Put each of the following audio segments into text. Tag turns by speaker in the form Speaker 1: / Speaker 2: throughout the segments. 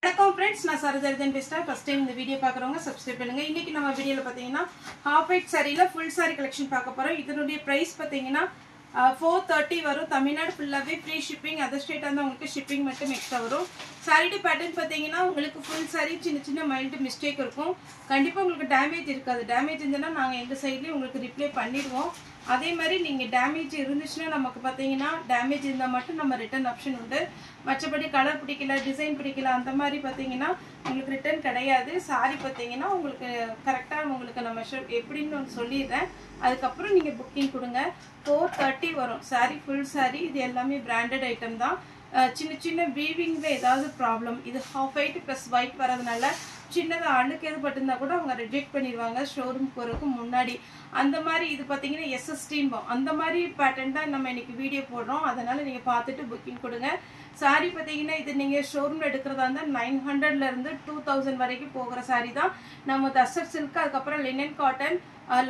Speaker 1: வணக்கம் फ्रेंड्स நான் சரஜர்தன் பேசுறேன் ஃபர்ஸ்ட் டைம் இந்த வீடியோ பார்க்கறவங்க சப்ஸ்கிரைப் பண்ணுங்க இன்னைக்கு நம்ம வீடியோல பாத்தீங்கன்னா ஹாஃப் ஒயிட் சாரில ফুল சாரி கலெக்ஷன் பார்க்க போறோம் இதனுடைய பிரைஸ் பாத்தீங்கன்னா 430 வரும் தமிழ்நாடு ஃபுல்லாவே ஃப்ரீ ஷிப்பிங் அதர் ஸ்டேட் வந்து உங்களுக்கு ஷிப்பிங் மட்டும் எக்ஸ்ட்ரா வரும் சாரிடி பேட்டர்ன் பாத்தீங்கன்னா உங்களுக்கு ফুল சாரி சின்ன சின்ன மைல்ட் மிஸ்டேக் இருக்கும் கண்டிப்பா உங்களுக்கு டேமேஜ் இருக்காது டேமேஜ் இருந்தா நாங்க எங்க சைடுல உங்களுக்கு ரிப்ளை பண்ணிடுவோம் அதே மாதிரி நீங்க டேமேஜ் இருந்துச்சுனா நமக்கு பாத்தீங்கன்னா டேமேஜ் இருந்தா மட்டும் நம்ம ரிட்டர்ன் ஆப்ஷன் உண்டு மற்றபடி கலர் பிடிக்கல டிசைன் பிடிக்கல அந்த மாதிரி பாத்தீங்கன்னா உங்களுக்கு ரிட்டர்ன் கிடையாது சாரி பாத்தீங்கன்னா உங்களுக்கு கரெக்ட்டா உங்களுக்கு நான் மெஷர் எப்படின்னு சொல்லிறேன் அதுக்கு அப்புறம் நீங்க புக்கிங் கொடுங்க 430 வரும் சாரி ফুল சாரி இது எல்லாமே பிராண்டட் ஐட்டம் தான் சின்ன சின்ன வீவிங்ல ஏதாவது ப்ராப்ளம் இது half white plus white வரதுனால சின்னதா அழுக்கு எது பட்டிருந்தா கூட அவங்க ரிஜெக்ட் பண்ணிடுவாங்க ஷோரூம் போறதுக்கு முன்னாடி அந்த மாதிரி இது பாத்தீங்கன்னா SST அந்த மாதிரி பேட்டர்ன் தான் நம்ம இன்னைக்கு வீடியோ போடுறோம் அதனால நீங்க பார்த்துட்டு புக்கிங் கொடுங்க சாரி பாத்தீங்கன்னா இது நீங்க ஷோரூம்ல எடுக்கிறதா இருந்தா 900 ல இருந்து 2000 வரைக்கும் போகிற சாரி தான் நம்ம தசர் சில்க் அதுக்கு அப்புறம் லினன் காட்டன்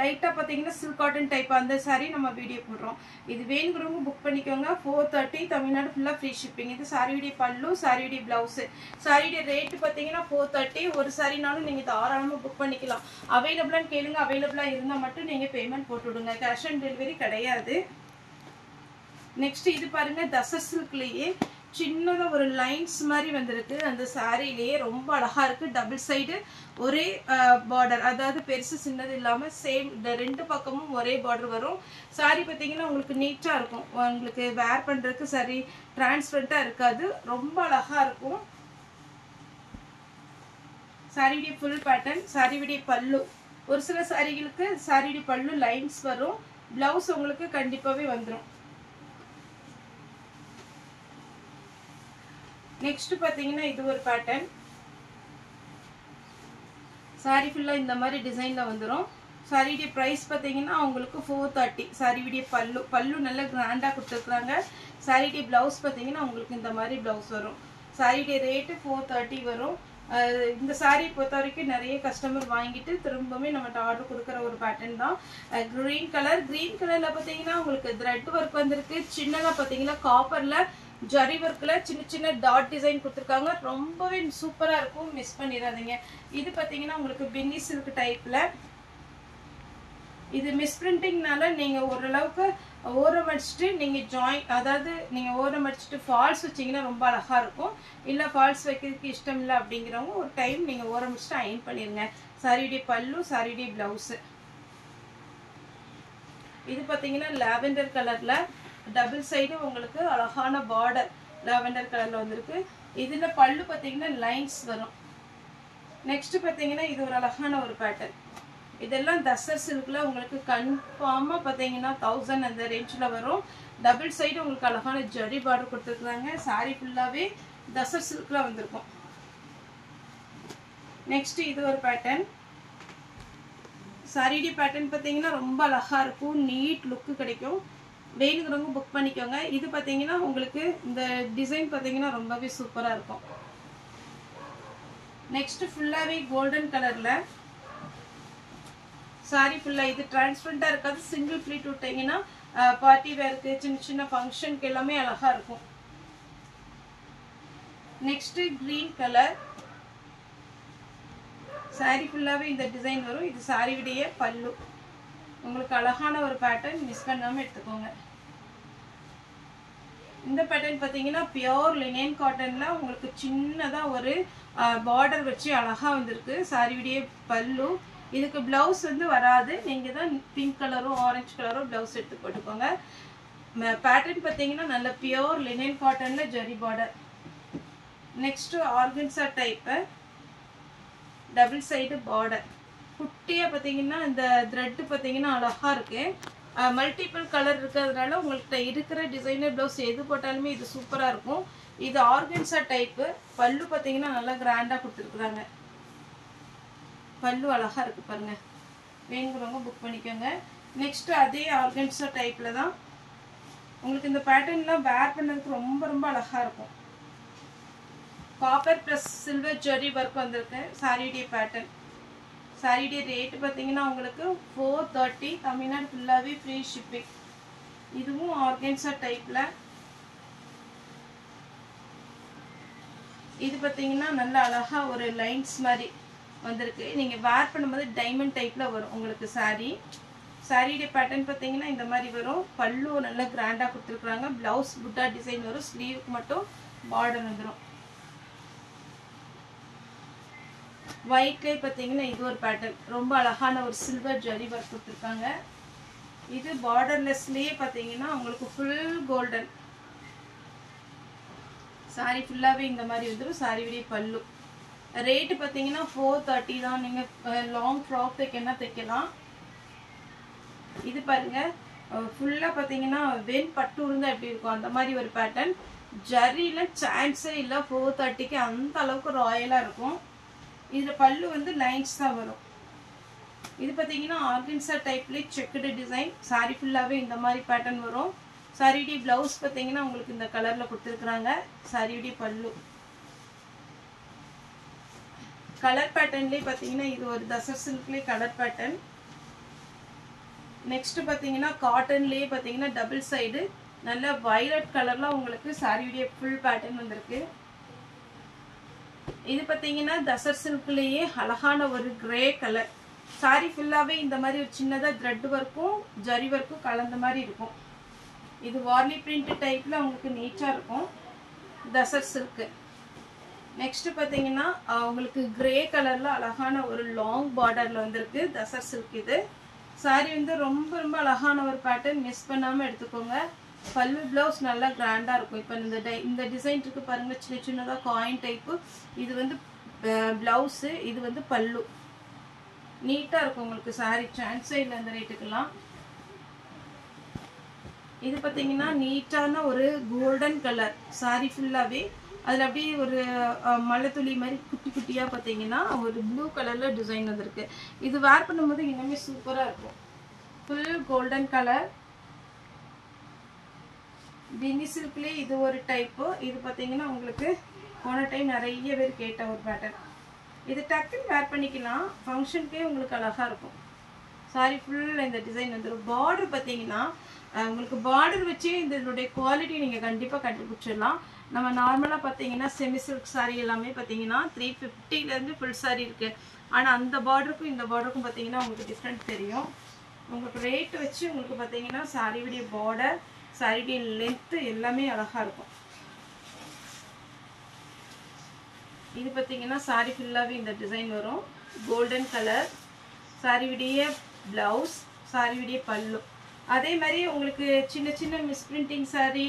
Speaker 1: லைட்டா பாத்தீங்கன்னா சில்க் காட்டன் டைப் அந்த சாரி நம்ம வீடியோ போடுறோம் இது வேணும்ங்கறவங்க புக் பண்ணிக்கோங்க 430 தமிழ்நாடு ஃபுல்லா ஃப்ரீ ஷிப்பிங் இது சாரியுடைய பல்லு சாரியுடைய ப்ளவுஸ் சாரியுடைய ரேட் பாத்தீங்கன்னா 430 ஒரு சாரினாலும் நீங்க தாராளமா புக் பண்ணிக்கலாம் அவேலபிளான்னு கேளுங்க அவேலபிளா இருந்தா மட்டும் நீங்க பேமெண்ட் போட்டு விடுங்க கேஷ் ஆன் டெலிவரி கிடையாது நெக்ஸ்ட் இது பாருங்க தசர் சில்க்லயே சின்னதா ஒரு லைன்ஸ் மாதிரி வந்திருக்கு அந்த சாரியிலேயே ரொம்ப அழகா இருக்கு டபுள் சைடு ஒரே பார்டர் அதாவது பெருசு சின்னது இல்லாம சேம் ரெண்டு பக்கமும் ஒரே பார்டர் வரும் சாரி பாத்தீங்கன்னா உங்களுக்கு நீட்டா இருக்கும் உங்களுக்கு வேர் பண்றதுக்கு சரி டிரான்ஸ்பரண்டா இருக்காது ரொம்ப அழகா இருக்கும் சாரியுடைய ஃபுல் பேட்டர்ன் சாரியுடைய பல்லு ஒரு சில சாரிகளுக்கு சாரியுடைய பல்லு லைன்ஸ் வரும் பிளவுஸ் உங்களுக்கு கண்டிப்பாவே வந்துரும் நெக்ஸ்ட் பாத்தீங்கன்னா இது ஒரு பேட்டர்ன் சாரி ஃபுல்லா இந்த மாதிரி டிசைன்ல வந்துரும் சாரியுடைய பிரைஸ் பாத்தீங்கன்னா உங்களுக்கு 430 சாரியுடைய பல்லு நல்ல கிராண்டா கொடுத்திருக்காங்க சாரியுடைய பிளவுஸ் பாத்தீங்கன்னா உங்களுக்கு இந்த மாதிரி பிளவுஸ் வரும் சாரியுடைய ரேட் 430 வரும் இந்த சாரி பொறுத்த வரைக்கும் நிறைய கஸ்டமர் வாங்கிட்டு திரும்பவே நம்ம ஆர்டர் கொடுக்குற ஒரு பேட்டர்ன் தான் கிரீன் கலர்ல பாத்தீங்கன்னா உங்களுக்கு த்ரெட் ஒர்க் வந்திருக்கு சின்னதா பாத்தீங்கன்னா காப்பர்ல ஜரி ஒர்க்ல சின்ன சின்ன டாட் டிசைன் கொடுத்திருக்காங்க ரொம்பவே சூப்பரா இருக்கும் மிஸ் பண்ணிடாதீங்க இது பாத்தீங்கன்னா உங்களுக்கு பின்னி சில்க் டைப்ல இது மிஸ் பிரிண்டிங்னால நீங்க ஓரளவுக்கு ஓரம் அடிச்சிட்டு நீங்க ஜாயின் அதாவது நீங்க ஓரம் அடிச்சிட்டு ஃபால்ஸ் வச்சீங்கன்னா ரொம்ப அழகா இருக்கும் இல்ல ஃபால்ஸ் வைக்கிறதுக்கு இஷ்டம் இல்ல அப்படிங்கிறவங்க ஒரு டைம் நீங்க ஓரம் அடிச்சிட்டு அயன் பண்ணிருங்க சாரியுடைய பல்லு சாரியுடைய பிளவுஸ் இது பாத்தீங்கன்னா லாவெண்டர் கலர்ல டபுள் சைடு உங்களுக்கு அழகான பார்டர் லாவெண்டர் கலர்ல வந்திருக்கு இதுல பல்லு பாத்தீங்கன்னா லைன்ஸ் வரும் நெக்ஸ்ட் பாத்தீங்கன்னா இது ஒரு அழகான ஒரு பேட்டர்ன் இதெல்லாம் தசர் சில்க்ல உங்களுக்கு கன்ஃபார்மா பாத்தீங்கன்னா 1000 அந்த ரேஞ்ச்ல வரும் டபுள் சைடு உங்களுக்கு அழகான ஜரி பார்டர் கொடுத்திருக்காங்க சாரி ஃபுல்லாவே தசர் சில்க்ல வந்திருக்கும் நெக்ஸ்ட் இது ஒரு பேட்டர்ன் சாரிடி பேட்டர்ன் பாத்தீங்கன்னா ரொம்ப அழகா இருக்கும் நீட் லுக் கிடைக்கும் வேணுங்கிறவங்க புக் பண்ணிக்கோங்க இது பாத்தீங்கன்னா உங்களுக்கு இந்த டிசைன் பாத்தீங்கன்னா ரொம்பவே சூப்பரா இருக்கும் நெக்ஸ்ட் ஃபுல்லாவே கோல்டன் கலர்ல சாரி ஃபுல்லா இது டிரான்ஸ்பரண்டா இருக்காது சிங்கிள் ப்ளீட் விட்டீங்கன்னா பார்ட்டி வேருக்கு சின்ன சின்ன ஃபங்க்ஷனுக்கு எல்லாமே அழகா இருக்கும் நெக்ஸ்ட் கிரீன் கலர் சாரி ஃபுல்லாவே இந்த டிசைன் வரும் இது சாரியுடைய பல்லு உங்களுக்கு அழகான ஒரு பேட்டர்ன் மிஸ் பண்ணாம எடுத்துக்கோங்க இந்த பேட்டர்ன் பாத்தீங்கன்னா பியூர் லினன் காட்டன்ல உங்களுக்கு சின்னதா ஒரு பார்டர் வச்சு அழகா வந்திருக்கு சாரியுடைய பல்லு இதுக்கு பிளவுஸ் வந்து வராது நீங்க தான் பிங்க் கலரும் ஆரஞ்சு கலரும் பிளவுஸ் எடுத்து போட்டுக்கோங்க பேட்டர்ன் பாத்தீங்கன்னா நல்ல பியூர் லினன் காட்டன்ல zari border next organza type double side border குட்டியா பாத்தீங்கன்னா இந்த த்ரெட் பாத்தீங்கன்னா அழகா இருக்கு மல்டிபிள் கலர் இருக்கிறதுனால உங்களுக்கு இருக்கிற டிசைனர் பிளவுஸ் எது போட்டாலுமே இது சூப்பரா இருக்கும் இது ஆர்கன்சா டைப் பல்லு பாத்தீங்கன்னா நல்லா கிராண்டா கொடுத்துருக்காங்க பல்லு அழகா இருக்கு பாருங்க வேணுங்கிறவங்க புக் பண்ணிக்கோங்க நெக்ஸ்ட் அதே ஆர்கன்சா டைப்ல தான் உங்களுக்கு இந்த பேட்டர்ன்லாம் வேர் பண்ணதுக்கு ரொம்ப ரொம்ப அழகா இருக்கும் copper plus silver zari work வந்திருக்கு சாரியுடைய பேட்டர்ன் சாரியுடைய ரேட் பாத்தீங்கன்னா உங்களுக்கு 430 தமிழ்நாடு ஃபுல்லாவே ஃப்ரீ ஷிப்பிங் இதுவும் ஆர்கன்சா டைப்ல இது பார்த்தீங்கன்னா நல்ல அழகா ஒரு லைன்ஸ் மாதிரி வந்திருக்கு. நீங்கள் வேர் பண்ணும்போது டைமண்ட் டைப்பில் வரும் உங்களுக்கு சாரீ. சாரியுடைய பேட்டர்ன் பார்த்தீங்கன்னா இந்த மாதிரி வரும். பல்லு நல்லா கிராண்டாக கொடுத்துருக்குறாங்க. ப்ளவுஸ் புட்டா டிசைன் வரும். ஸ்லீவுக்கு மட்டும் பார்டர் வந்துடும். ஒயிட்லேயே பார்த்தீங்கன்னா இது ஒரு பேட்டர்ன். ரொம்ப அழகான ஒரு சில்வர் ஜரி ஒர்க் கொடுத்துருக்காங்க. இது பார்டர்லெஸ்லேயே பார்த்தீங்கன்னா உங்களுக்கு ஃபுல் கோல்டன். சாரி ஃபுல்லாகவே இந்த மாதிரி வந்துடும். சாரியுடைய பல்லு ரேட்டு பார்த்தீங்கன்னா 430 தான். நீங்கள் லாங் ஃப்ராக் தைக்கன்னா தைக்கலாம். இது பாருங்க ஃபுல்லாக பார்த்தீங்கன்னா வெண் பட்டு இருந்தால் எப்படி இருக்கும் அந்த மாதிரி ஒரு பேட்டர்ன். ஜரியில் சான்ஸே இல்லை. 430க்கு அந்த அளவுக்கு ராயலாக இருக்கும். இதில் பல்லு வந்து லைன்ஸ் தான் வரும். இது பார்த்தீங்கன்னா ஆர்கன்சா டைப்லேயே செக்குடு டிசைன். சாரி ஃபுல்லாகவே இந்த மாதிரி பேட்டர்ன் வரும். சாரியுடைய ப்ளவுஸ் பார்த்தீங்கன்னா உங்களுக்கு இந்த கலரில் கொடுத்துருக்குறாங்க. சாரியுடைய பல்லு கலர் பேட்டர்ன்லேயே பார்த்தீங்கன்னா இது ஒரு தசர் சில்க்லேயே கலர் பேட்டர்ன். நெக்ஸ்ட் பார்த்தீங்கன்னா காட்டன்லேயே பார்த்தீங்கன்னா டபுள் சைடு நல்ல வயலட் கலரில் உங்களுக்கு சாரியுடைய ஃபுல் பேட்டர்ன் வந்திருக்கு. இது பார்த்தீங்கன்னா தசர் சில்க்லேயே அழகான ஒரு கிரே கலர். சாரி ஃபுல்லாகவே இந்த மாதிரி ஒரு சின்னதாக த்ரெட் ஒர்க்கும் ஜரி ஒர்க்கும் கலந்த மாதிரி இருக்கும். இது வார்லி பிரிண்ட் டைப்பில் உங்களுக்கு நீட்டாக இருக்கும் தசர் சில்க்கு. நெக்ஸ்ட் பார்த்தீங்கன்னா உங்களுக்கு கிரே கலரில் அழகான ஒரு லாங் பார்டரில் வந்திருக்கு தசர் சில்க். இது சாரி வந்து ரொம்ப ரொம்ப அழகான ஒரு பேட்டர்ன். மிஸ் பண்ணாமல் எடுத்துக்கோங்க. பல்லு ப்ளவுஸ் நல்லா கிராண்டாக இருக்கும். இப்போ இந்த டிசைன் இருக்கு பாருங்கள், சின்ன சின்னதாக காயின் டைப்பு. இது வந்து ப்ளவுஸு, இது வந்து பல்லு. நீட்டாக இருக்கும் உங்களுக்கு சாரி. சான்ஸே இல்லை அந்த ரேட்டுக்கெல்லாம். இது பார்த்தீங்கன்னா நீட்டான ஒரு கோல்டன் கலர் சாரி ஃபுல்லாகவே. அதில் அப்படியே ஒரு மலை துளி மாதிரி குட்டி குட்டியாக பார்த்தீங்கன்னா ஒரு ப்ளூ கலரில் டிசைன் வந்திருக்கு. இது வேர் பண்ணும்போது இன்னுமே சூப்பராக இருக்கும். Full golden colour. பினி சில்க்லேயே இது ஒரு டைப்பு. இது பார்த்தீங்கன்னா உங்களுக்கு போன டைம் நிறைய பேர் கேட்ட ஒரு பேட்டர்ன். இது டக்குன்னு வேர் பண்ணிக்கலாம். ஃபங்க்ஷனுக்கே உங்களுக்கு அழகாக இருக்கும். சாரி ஃபுல் இந்த டிசைன் வந்துடும். பார்டர் பார்த்தீங்கன்னா உங்களுக்கு பார்டர் வச்சு இதனுடைய குவாலிட்டி நீங்கள் கண்டிப்பாக கண்டுபிடிச்சிடலாம். நம்ம நார்மலாக பார்த்தீங்கன்னா செமி சில்க் சாரீ எல்லாமே பார்த்தீங்கன்னா 350லேருந்து ஃபுல் சாரீ இருக்குது. ஆனால் அந்த பார்டருக்கும் இந்த பார்டருக்கும் பார்த்தீங்கன்னா உங்களுக்கு டிஃப்ரெண்ட் தெரியும். உங்களுக்கு ரேட் வச்சு உங்களுக்கு பார்த்தீங்கன்னா சாரியுடைய பார்டர், சாரியுடைய லென்த்து எல்லாமே அழகாக இருக்கும். இது பார்த்தீங்கன்னா சாரி ஃபுல்லாகவே இந்த டிசைன் வரும். Golden colour. சாரியுடைய ப்ளவுஸ், சாரியுடைய பல்லு. அதே மாதிரி உங்களுக்கு சின்ன சின்ன misprinting sari,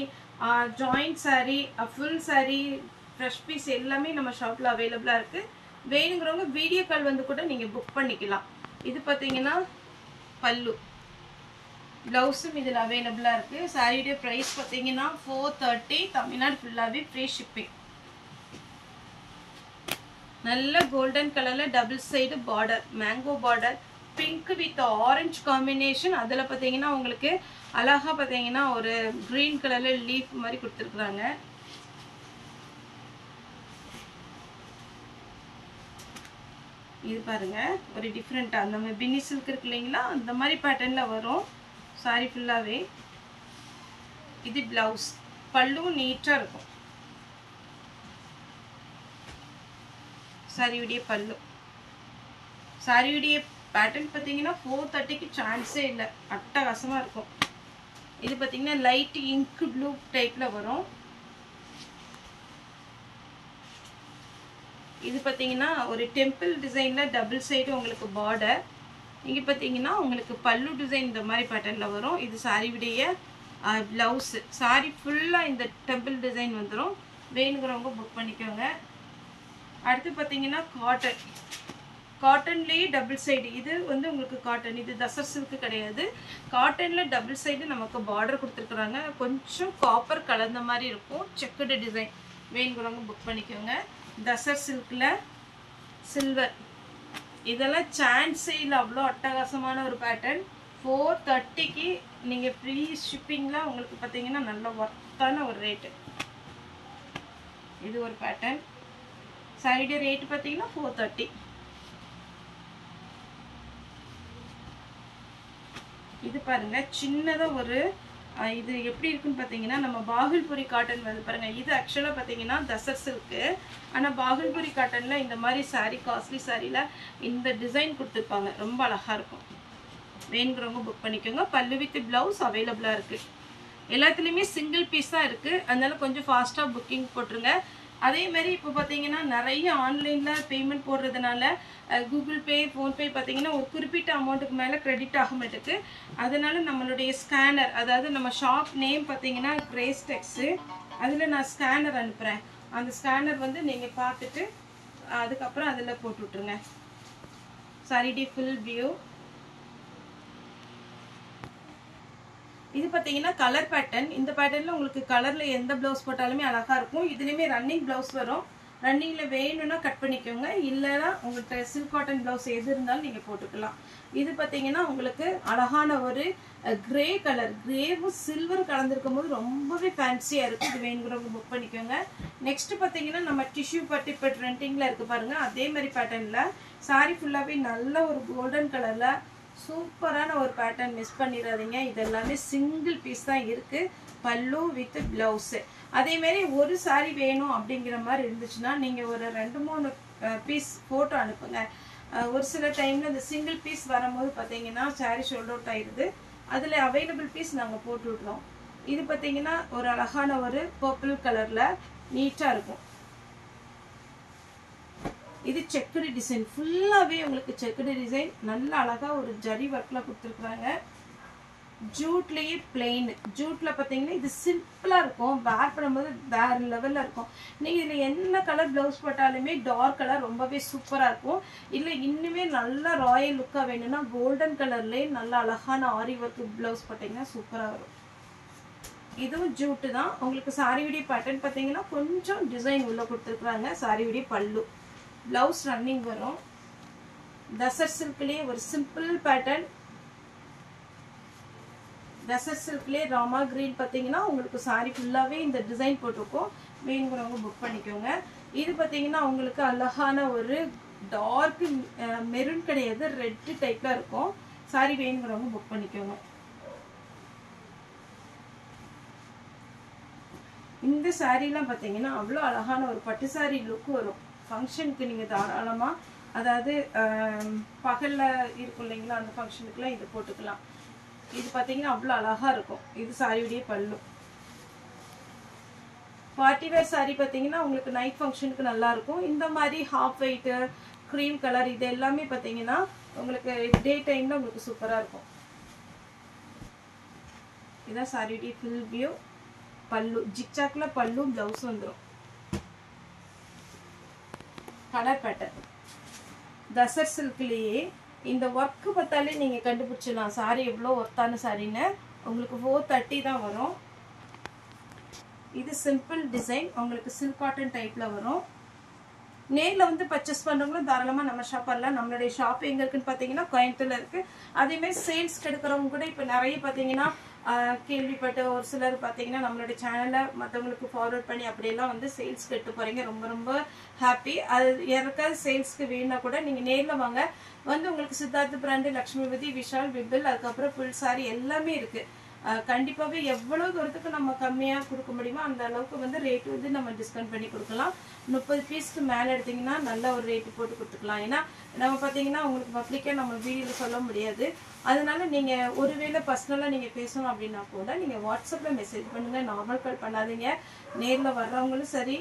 Speaker 1: joint sari, full sari, fresh piece எல்லாமே நம்ம ஷாப்பில் அவைலபிளாக இருக்குது. வேணுங்கிறவங்க வீடியோ கால் வந்து கூட நீங்கள் புக் பண்ணிக்கலாம். இது பார்த்தீங்கன்னா பல்லு, ப்ளவுஸும் இதில் அவைலபிளாக இருக்குது. சாரியுடைய ப்ரைஸ் பார்த்தீங்கன்னா 430. தமிழ்நாடு ஃபுல்லாகவே ஃப்ரீ ஷிப்பிங். நல்ல கோல்டன் கலரில் double side border, mango border, pink with orange combination. அதில் பார்த்தீங்கன்னா உங்களுக்கு அழகாக பார்த்தீங்கன்னா ஒரு க்ரீன் கலரில் லீஃப் மாதிரி கொடுத்துருக்குறாங்க. இது பாருங்க ஒரு டிஃப்ரெண்ட்டாக அந்த மாதிரி பின்னி சில்க் இருக்கு இல்லைங்களா, அந்த மாதிரி பேட்டர்னில் வரும் சாரி ஃபுல்லாகவே. இது ப்ளவுஸ், பல்லுவும் நீட்டாக இருக்கும். சாரியுடைய பல்லு. சாரியுடைய பேட்டர்ன் பார்த்தீங்கன்னா 430க்கு சான்ஸே இல்லை. அட்டகாசமாக இருக்கும். இது பார்த்தீங்கன்னா லைட் இங்க் ப்ளூ டைப்பில் வரும். இது பார்த்தீங்கன்னா ஒரு டெம்பிள் டிசைனில் டபுள் சைடு உங்களுக்கு பார்டர். இங்கே பார்த்தீங்கன்னா உங்களுக்கு பல்லு டிசைன் இந்த மாதிரி பேட்டர்னில் வரும். இது சாரியுடைய ப்ளவுஸு. சாரி ஃபுல்லாக இந்த டெம்பிள் டிசைன் வந்துடும். வேணுங்கிறவங்க புக் பண்ணிக்கோங்க. அடுத்து பார்த்தீங்கன்னா காட்டன். காட்டன்லேயே double side. இது வந்து உங்களுக்கு காட்டன். இது தசர் சில்க்கு கிடையாது. காட்டனில் டபுள் சைடு நமக்கு பார்டர் கொடுத்துருக்குறாங்க. கொஞ்சம் காப்பர் கலந்த மாதிரி இருக்கும். Checked design. வேணுங்கிறவங்க புக் பண்ணிக்கோங்க. தசர் சில்கில் சில்வர். இதெல்லாம் சான்ஸே இல்லை. அவ்வளோ அட்டகாசமான ஒரு பேட்டர்ன். 430க்கு நீங்கள் ஃப்ரீ ஷிப்பிங்கில் உங்களுக்கு பார்த்தீங்கன்னா நல்ல ஒர்த்தான ஒரு ரேட்டு. இது ஒரு பேட்டர்ன். சாரியுடைய ரேட்டு பார்த்தீங்கன்னா 430. இது பாருங்க சின்னதாக ஒரு இது எப்படி இருக்குன்னு பார்த்தீங்கன்னா நம்ம பாகல்புரி காட்டன் வந்து பாருங்க. இது ஆக்சுவலாக பார்த்தீங்கன்னா தசர் சில்க்கு. ஆனால் பாகல்புரி காட்டனில் இந்த மாதிரி சாரீ காஸ்ட்லி சாரியில் இந்த டிசைன் கொடுத்துருப்பாங்க. ரொம்ப அழகாக இருக்கும். வேணுங்கிறவங்க புக் பண்ணிக்கோங்க. பல்லு வித் ப்ளவுஸ் அவைலபிளாக இருக்குது. எல்லாத்துலேயுமே சிங்கிள் பீஸ் தான் இருக்குது. அதனால கொஞ்சம் ஃபாஸ்ட்டாக புக்கிங் போட்டுருங்க. அதே மாதிரி இப்போ பார்த்தீங்கன்னா நிறைய ஆன்லைனில் பேமெண்ட் போடுறதுனால கூகுள் பே, ஃபோன்பே பார்த்தீங்கன்னா ஒரு குறிப்பிட்ட அமௌண்ட்டுக்கு மேலே கிரெடிட் ஆக மாட்டேங்குது. அதனால நம்மளுடைய ஸ்கேனர், அதாவது நம்ம ஷாப் நேம் பார்த்தீங்கன்னா கிரேஸ் டெக்ஸு, அதில் நான் ஸ்கேனர் அனுப்புகிறேன். அந்த ஸ்கேனர் வந்து நீங்கள் பார்த்துட்டு அதுக்கப்புறம் அதில் போட்டு விட்ருங்க. சாரிடி ஃபுல் வியூ. இது பார்த்தீங்கன்னா கலர் பேட்டர்ன். இந்த பேட்டர்னில் உங்களுக்கு கலரில் எந்த ப்ளவுஸ் போட்டாலுமே அழகாக இருக்கும். இதுலேயுமே ரன்னிங் ப்ளவுஸ் வரும். ரன்னிங்கில் வேணும்னா கட் பண்ணிக்கோங்க, இல்லைனா உங்கள்கிட்ட சில்க் காட்டன் ப்ளவுஸ் எது இருந்தாலும் நீங்கள் போட்டுக்கலாம். இது பார்த்தீங்கன்னா உங்களுக்கு அழகான ஒரு கிரே கலர், கிரேவும் சில்வர் கலந்துருக்கும் போது ரொம்பவே ஃபேன்சியாக இருக்கும். இது வேணுங்கிறவங்க புக் பண்ணிக்கோங்க. நெக்ஸ்ட் பார்த்தீங்கன்னா நம்ம டிஷ்யூ பட்டி இப்போ ட்ரெண்டிங்கில் இருக்குது பாருங்கள். அதே மாதிரி பேட்டர்னில் சாரீ ஃபுல்லாகவே நல்ல ஒரு கோல்டன் கலரில் சூப்பரான ஒரு பேட்டர்ன். மிஸ் பண்ணிடாதீங்க. இது எல்லாமே சிங்கிள் பீஸ் தான் இருக்குது. பல்லு வித் ப்ளவுஸு. அதேமாரி ஒரு சாரீ வேணும் அப்படிங்கிற மாதிரி இருந்துச்சுன்னா நீங்கள் ஒரு 2-3 பீஸ் ஃபோட்டோ அனுப்புங்க. ஒரு சில டைமில் இந்த சிங்கிள் பீஸ் வரும்போது பார்த்தீங்கன்னா சாரீ ஷோல்ட் அவுட் ஆயிடுது. அதில் அவைலபிள் பீஸ் நாங்கள் போட்டு விட்றோம். இது பார்த்தீங்கன்னா ஒரு அழகான ஒரு பர்பிள் கலரில் நீட்டாக இருக்கும். இது செக்குடு டிசைன், ஃபுல்லாகவே உங்களுக்கு செக்குடு டிசைன். நல்ல அழகாக ஒரு ஜரி ஒர்க்கில் கொடுத்துருக்குறாங்க. ஜூட்லேயே பிளெயின். ஜூட்டில் பார்த்தீங்கன்னா இது சிம்பிளாக இருக்கும். வேர் பண்ணும்போது வேறு லெவலில் இருக்கும். நீங்கள் இதில் என்ன கலர் ப்ளவுஸ் போட்டாலுமே டார்க் கலர் ரொம்பவே சூப்பராக இருக்கும். இல்லை இன்னுமே நல்ல ராயல் லுக்காக வேணும்னா கோல்டன் கலர்லேயே நல்ல அழகான ஆரி ஒர்க் ப்ளவுஸ் போட்டிங்கன்னா சூப்பராக வரும். இதுவும் ஜூட்டு தான். உங்களுக்கு சாரியுடைய பேட்டர்ன் பார்த்தீங்கன்னா கொஞ்சம் டிசைன் உள்ளே கொடுத்துருக்குறாங்க. சாரியுடைய பல்லு, ப்ளவுஸ் ரன்னிங் வரும். தசர் சில்க்லேயே ஒரு சிம்பிள் பேட்டர்ன். டசர் சில்க்லேயே ராமா கிரீன் பார்த்தீங்கன்னா உங்களுக்கு சாரி ஃபுல்லாகவே இந்த டிசைன் போட்டிருக்கோம். வேணுங்கிறவங்க புக் பண்ணிக்கோங்க. இது பார்த்தீங்கன்னா உங்களுக்கு அழகான ஒரு டார்க் மெரூன் கிடையாது, ரெட் டைப்பில் இருக்கும். சாரி வேணுங்கிறவங்க புக் பண்ணிக்கோங்க. இந்த சாரீலாம் பார்த்தீங்கன்னா அவ்வளோ அழகான ஒரு பட்டு சாரி லுக் வரும். ஃபங்க்ஷனுக்கு நீங்கள் தாராளமாக, அதாவது பகலில் இருக்கும் இல்லைங்களா, அந்த ஃபங்க்ஷனுக்குலாம் இது போட்டுக்கலாம். இது பார்த்தீங்கன்னா அவ்வளோ அழகாக இருக்கும். இது சாரியுடைய பல்லு. பார்ட்டி வேர் சாரி பார்த்தீங்கன்னா உங்களுக்கு நைட் ஃபங்க்ஷனுக்கு நல்லாயிருக்கும். இந்த மாதிரி ஹாஃப் ஒயிட்டு, க்ரீம் கலர் இது எல்லாமே பார்த்தீங்கன்னா உங்களுக்கு டே டைமில் உங்களுக்கு சூப்பராக இருக்கும். இதுதான் சாரியுடைய ஃபுல் வியூ. பல்லு ஜிக்சாக்கில் பல்லு, ப்ளவுஸ் வந்துடும். கலர் பேட்டர்ன் தசர் சில்க்லேயே இந்த ஒர்க்கு பார்த்தாலே நீங்கள் கண்டுபிடிச்சிடலாம் சாரி எவ்வளோ ஒர்த்தான சாரின்னு. உங்களுக்கு 430 தான் வரும். இது சிம்பிள் டிசைன், உங்களுக்கு சில்க் காட்டன் டைப்பில் வரும். நேரில் வந்து பர்ச்சேஸ் பண்ணுறவங்களும் தாராளமாக நம்ம ஷாப் வரலாம். நம்மளுடைய ஷாப் எங்கே இருக்குன்னு பார்த்தீங்கன்னா கோயம்புத்தூரில் இருக்குது. அதேமாதிரி சேல்ஸ்க்கு எடுக்கிறவங்க கூட இப்போ நிறைய பார்த்தீங்கன்னா கேள்விப்பட்ட ஒரு சிலர் பார்த்தீங்கன்னா நம்மளுடைய சேனலை மற்றவங்களுக்கு ஃபார்வர்ட் பண்ணி அப்படியெல்லாம் வந்து சேல்ஸ்க்கு எடுத்து போகிறீங்க. ரொம்ப ரொம்ப ஹாப்பி. அது யாருக்காவது சேல்ஸ்க்கு வேணுன்னா கூட நீங்கள் நேரில் வாங்க. வந்து உங்களுக்கு சித்தார்த் பிராண்டு, லக்ஷ்மிபதி, விஷால், விபிள், அதுக்கப்புறம் ஃபுல் சாரி எல்லாமே இருக்குது. கண்டிப்பாகவே எவ்வளோ தூரத்துக்கு நம்ம கம்மியாக கொடுக்க முடியுமோ அந்த அளவுக்கு வந்து ரேட்டு வந்து நம்ம டிஸ்கவுண்ட் பண்ணி கொடுக்கலாம். 30 பீஸ்க்கு மேலே எடுத்திங்கன்னா நல்ல ஒரு ரேட்டு போட்டு கொடுத்துக்கலாம். ஏன்னா நம்ம பார்த்தீங்கன்னா உங்களுக்கு பப்ளிக்காக நம்ம வீடியோவில் சொல்ல முடியாது. அதனால நீங்கள் ஒருவேளை பர்சனலாக நீங்கள் பேசணும் அப்படின்னா கூட நீங்கள் வாட்ஸ்அப்பில் மெசேஜ் பண்ணுங்கள். நார்மல் கால் பண்ணாதீங்க. நேரில் வர்றவங்களும் சரி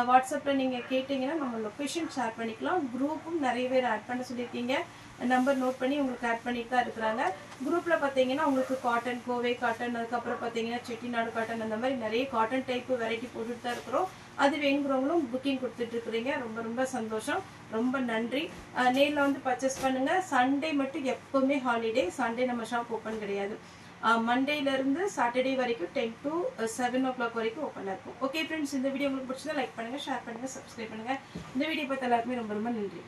Speaker 1: வாட்ஸ்அப்பில் நீங்கள் கேட்டிங்கன்னா நம்ம லொக்கேஷன் ஷேர் பண்ணிக்கலாம். குரூப்பும் நிறைய பேர் ஆட் பண்ண சொல்லியிருக்கீங்க. நம்பர் நோட் பண்ணி உங்களுக்கு ஆட் பண்ணிட்டு தான் இருக்கிறாங்க. குரூப்பில் பார்த்தீங்கன்னா உங்களுக்கு காட்டன், கோவை காட்டன், அதுக்கப்புறம் பார்த்தீங்கன்னா செட்டிநாடு காட்டன், அந்த மாதிரி நிறைய காட்டன் டைப்பு வெரைட்டி போட்டுட்டு தான் இருக்கிறோம். அது வேணுங்கிறவங்களும் புக்கிங் கொடுத்துட்ருக்குறீங்க. ரொம்ப ரொம்ப சந்தோஷம். ரொம்ப நன்றி. நேரில் வந்து பர்ச்சேஸ் பண்ணுங்கள். சண்டே மட்டும் எப்போவுமே ஹாலிடே. சண்டே நம்ம ஷாப் ஓப்பன் கிடையாது. மண்டேலேருந்து சாட்டர்டே வரைக்கும் 10 to 7 o'clock வரைக்கும் ஓப்பனாக இருக்கும். ஓகே ஃப்ரெண்ட்ஸ், இந்த வீடியோ உங்களுக்கு பிடிச்சதா லைக் பண்ணுங்கள், ஷேர் பண்ணுங்கள், சப்ஸ்கிரைப் பண்ணுங்கள். இந்த வீடியோ பார்த்த எல்லாருக்குமே ரொம்ப ரொம்ப நன்றி.